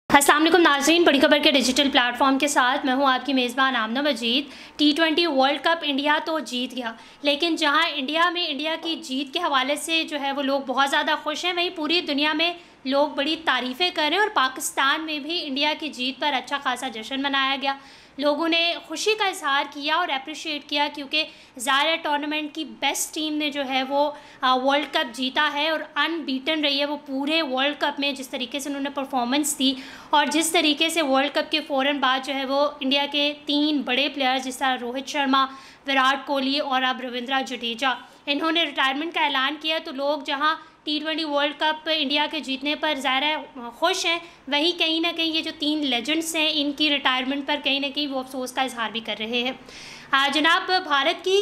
अस्सलाम वालेकुम नाज़रीन, बड़ी खबर के डिजिटल प्लेटफॉर्म के साथ मैं हूं आपकी मेज़बान आमना मजीद। T20 वर्ल्ड कप इंडिया तो जीत गया, लेकिन जहां इंडिया की जीत के हवाले से जो है वो लोग बहुत ज़्यादा खुश हैं, वहीं पूरी दुनिया में लोग बड़ी तारीफ़ें कर रहे हैं और पाकिस्तान में भी इंडिया की जीत पर अच्छा खासा जश्न मनाया गया। लोगों ने खुशी का इजहार किया और अप्रिशिएट किया, क्योंकि ज़ाहिर टूर्नामेंट की बेस्ट टीम ने जो है वो वर्ल्ड कप जीता है और अनबीटन रही है वो पूरे वर्ल्ड कप में। जिस तरीके से उन्होंने परफॉर्मेंस दी और जिस तरीके से वर्ल्ड कप के फ़ौरन बाद जो है वो इंडिया के 3 बड़े प्लेयर्स जिस तरह रोहित शर्मा, विराट कोहली और अब रविंद्र जडेजा, इन्होंने रिटायरमेंट का ऐलान किया, तो लोग जहां T20 वर्ल्ड कप इंडिया के जीतने पर ज़ाहिर खुश हैं, वहीं कहीं ना कहीं ये जो 3 लेजेंड्स हैं इनकी रिटायरमेंट पर कहीं ना कहीं वो अफसोस का इजहार भी कर रहे हैं। जनाब, भारत की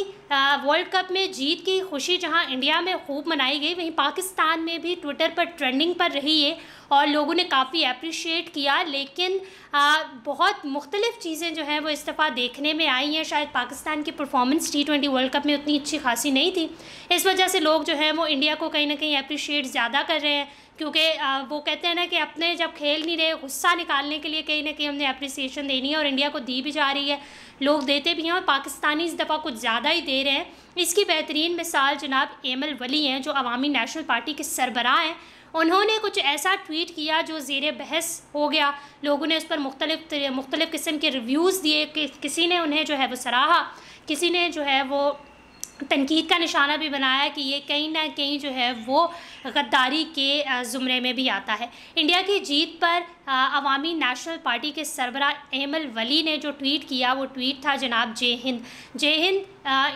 वर्ल्ड कप में जीत की खुशी जहां इंडिया में खूब मनाई गई, वहीं पाकिस्तान में भी ट्विटर पर ट्रेंडिंग पर रही है और लोगों ने काफ़ी अप्रिशिएट किया। लेकिन बहुत मुख्तलिफ़ चीज़ें जो हैं वो इस दफ़ा देखने में आई हैं। शायद पाकिस्तान की परफॉर्मेंस T20 वर्ल्ड कप में उतनी अच्छी खासी नहीं थी, इस वजह से लोग जो हैं वो इंडिया को कहीं ना कहीं अप्रिशिएट ज़्यादा कर रहे हैं, क्योंकि वो कहते हैं ना कि अपने जब खेल नहीं रहे, गुस्सा निकालने के लिए कहीं ना कहीं हमने अप्रिसिएशन देनी है और इंडिया को दी भी जा रही है, लोग देते भी हैं और पाकिस्तानी इस दफ़ा कुछ ज़्यादा ही दे रहे हैं। इसकी बेहतरीन मिसाल जनाब एमल वली हैं, जो अवामी नेशनल पार्टी के सरबराह हैं। उन्होंने कुछ ऐसा ट्वीट किया जो ज़ेर बहस हो गया, लोगों ने उस पर मुख्तलिफ़ किस्म के रिव्यूज़ दिए कि किसी ने उन्हें जो है वो सराहा, किसी ने जो है वो तनकीद का निशाना भी बनाया कि ये कहीं ना कहीं जो है वो गद्दारी के ज़ुमरे में भी आता है। इंडिया की जीत पर अवामी नेशनल पार्टी के सरबराह एमल वली ने जो ट्वीट किया वो ट्वीट था जनाब जय हिंद। जय हिंद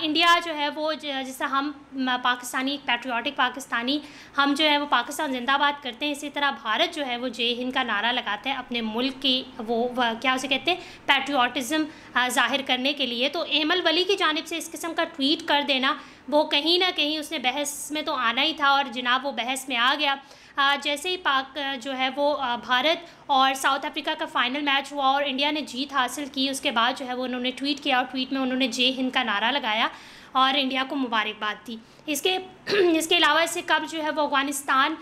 इंडिया जो है वो जैसा हम पाकिस्तानी पैट्रियाटिक पाकिस्तानी हम जो है वो पाकिस्तान जिंदाबाद करते हैं, इसी तरह भारत जो है वो जय हिंद का नारा लगाते हैं अपने मुल्क की वो क्या उसे कहते हैं पैट्रियाटिज़म ज़ाहिर करने के लिए। तो एमल वली की जानिब से इस किस्म का ट्वीट कर देना वो कहीं ना कहीं उसने बहस में तो आना ही था और जनाब वो बहस में आ गया। जैसे ही पाक जो है वो भारत और साउथ अफ्रीका का फ़ाइनल मैच हुआ और इंडिया ने जीत हासिल की, उसके बाद जो है वो उन्होंने ट्वीट किया और ट्वीट में उन्होंने जय हिंद का नारा लगाया और इंडिया को मुबारकबाद दी। इसके अलावा इससे कब जो है वो अफ़गानिस्तान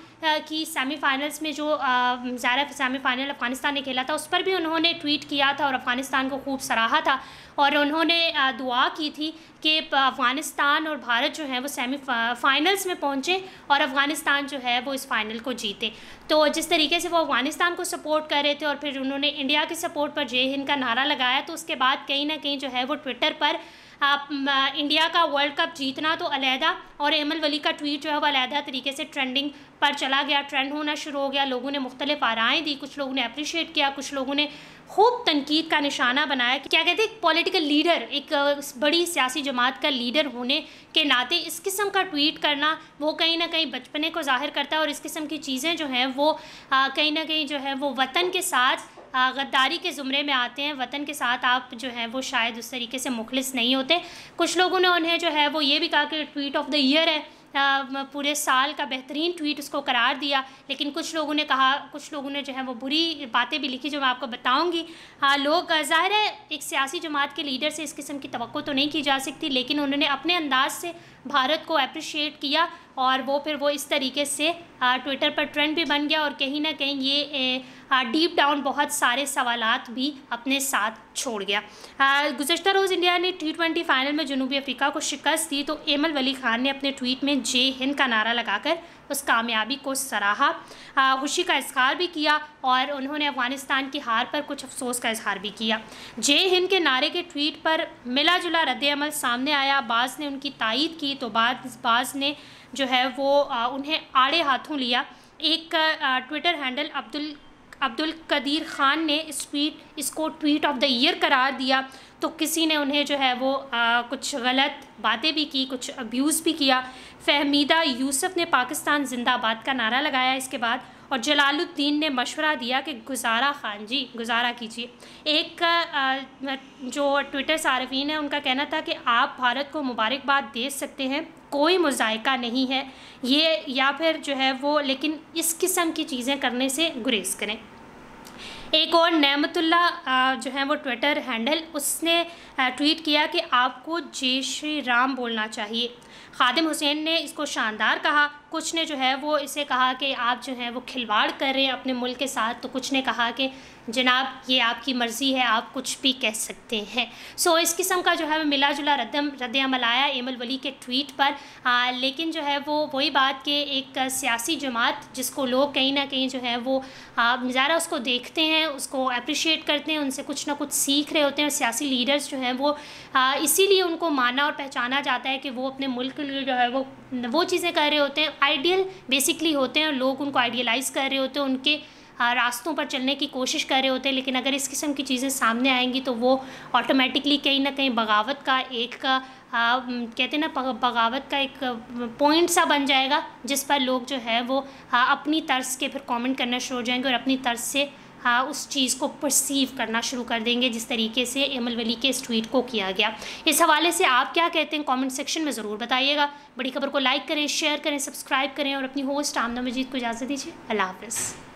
की सेमीफ़ाइनल्स में जो ज़ाहिर सेमीफ़ाइनल अफ़गानिस्तान ने खेला था उस पर भी उन्होंने ट्वीट किया था और अफ़गानिस्तान को खूब सराहा था और उन्होंने दुआ की थी कि अफ़गानिस्तान और भारत जो है वो सेमीफ़ाइनल्स में पहुँचे और अफ़गानिस्तान जो है वो इस फ़ाइनल को जीते। तो जिस तरीके से वो अफ़गानिस्तान को सपोर्ट कर रहे थे और फिर उन्होंने इंडिया के सपोर्ट पर जय हिंद का नारा लगाया, तो उसके बाद कहीं ना कहीं जो है वो ट्विटर पर इंडिया का वर्ल्ड कप जीतना तो अलहदा और एमल वली का ट्वीट जो है वो अलहदा तरीके से ट्रेंडिंग पर चला गया, ट्रेंड होना शुरू हो गया। लोगों ने मुख्तलिफ आराएँ दी, कुछ लोगों ने अप्रिशिएट किया, कुछ लोगों ने खूब तनकीद का निशाना बनाया कि क्या कहते हैं पॉलिटिकल लीडर, एक बड़ी सियासी जमात का लीडर होने के नाते इस किस्म का ट्वीट करना वो कहीं ना कहीं बचपने को ज़ाहिर करता है और इस किस्म की चीज़ें जो हैं वो कहीं ना कहीं जो है वो वतन के साथ गद्दारी के ज़ुमरे में आते हैं। वतन के साथ आप जो है वो शायद उस तरीके से मुखलिस नहीं होते। कुछ लोगों ने उन्हें जो है वो ये भी कहा कि ट्वीट ऑफ द ईयर है, पूरे साल का बेहतरीन ट्वीट उसको करार दिया। लेकिन कुछ लोगों ने कहा, कुछ लोगों ने जो है वो बुरी बातें भी लिखी जो मैं आपको बताऊंगी। लोग ज़ाहिर है एक सियासी जमात के लीडर से इस किस्म की तवक्को तो नहीं की जा सकती, लेकिन उन्होंने अपने अंदाज से भारत को अप्रिशिएट किया और वो इस तरीके से ट्विटर पर ट्रेंड भी बन गया और कहीं ना कहीं ये डीप डाउन बहुत सारे सवालात भी अपने साथ छोड़ गया। गुज़श्ता रोज़ इंडिया ने T20 फाइनल में जनूबी अफ्रीका को शिकस्त दी, तो एमल वली खान ने अपने ट्वीट में जय हिंद का नारा लगाकर उस कामयाबी को सराहा, खुशी का इजहार भी किया और उन्होंने अफ़गानिस्तान की हार पर कुछ अफसोस का इजहार भी किया। जय हिंद के नारे के ट्वीट पर मिला जुला रद्द-ए-अमल सामने आया, बाज़ ने उनकी तायीद की तो बाज़ ने जो है वो उन्हें आड़े हाथों लिया। एक ट्विटर हैंडल अब्दुल कदीर ख़ान ने इसको ट्वीट ऑफ द ईयर करार दिया, तो किसी ने उन्हें जो है वो कुछ गलत बातें भी की, कुछ अब्यूज़ भी किया। फहमीदा यूसुफ ने पाकिस्तान जिंदाबाद का नारा लगाया इसके बाद, और जलालुद्दीन ने मशवरा दिया कि गुजारा खान जी गुजारा कीजिए। एक जो ट्विटर सार्फिन है उनका कहना था कि आप भारत को मुबारकबाद दे सकते हैं, कोई मुज़ायका नहीं है ये, या फिर जो है वो लेकिन इस किस्म की चीज़ें करने से गुरेज करें। एक और नेमतुल्ला जो है वो ट्विटर हैंडल, उसने ट्वीट किया कि आपको जय श्री राम बोलना चाहिए। खादिम हुसैन ने इसको शानदार कहा, कुछ ने जो है वो इसे कहा कि आप जो है वो खिलवाड़ कर रहे हैं अपने मुल्क के साथ, तो कुछ ने कहा कि जनाब ये आपकी मर्ज़ी है, आप कुछ भी कह सकते हैं। सो इस किस्म का जो है मिला जुला रद्द-अमल आया एमल वली के ट्वीट पर। लेकिन जो है वो वही बात कि एक सियासी जमात जिसको लोग कहीं ना कहीं जो है वो ज़रा उसको देखते हैं, उसको अप्रिशिएट करते हैं, उनसे कुछ ना कुछ सीख रहे होते हैं। सियासी लीडर्स जो हैं वो इसीलिए उनको माना और पहचाना जाता है कि वो अपने मुल्क के लिए जो है वो चीज़ें कर रहे होते हैं, आइडियल बेसिकली होते हैं, लोग उनको आइडियलाइज़ कर रहे होते हैं, उनके रास्तों पर चलने की कोशिश कर रहे होते हैं। लेकिन अगर इस किस्म की चीज़ें सामने आएंगी तो वो ऑटोमेटिकली कहीं ना कहीं बगावत का एक कहते हैं ना, बगावत का एक पॉइंट सा बन जाएगा, जिस पर लोग जो है वो अपनी तर्ज के फिर कमेंट करना शुरू हो जाएंगे और अपनी तर्ज से उस चीज़ को परसीव करना शुरू कर देंगे, जिस तरीके से एमल वली के इस ट्वीट को किया गया। इस हवाले से आप क्या कहते हैं कमेंट सेक्शन में ज़रूर बताइएगा। बड़ी खबर को लाइक करें, शेयर करें, सब्सक्राइब करें और अपनी होस्ट आमना मजीद को इजाज़त दीजिए। अल्लाह हाफ़िज़।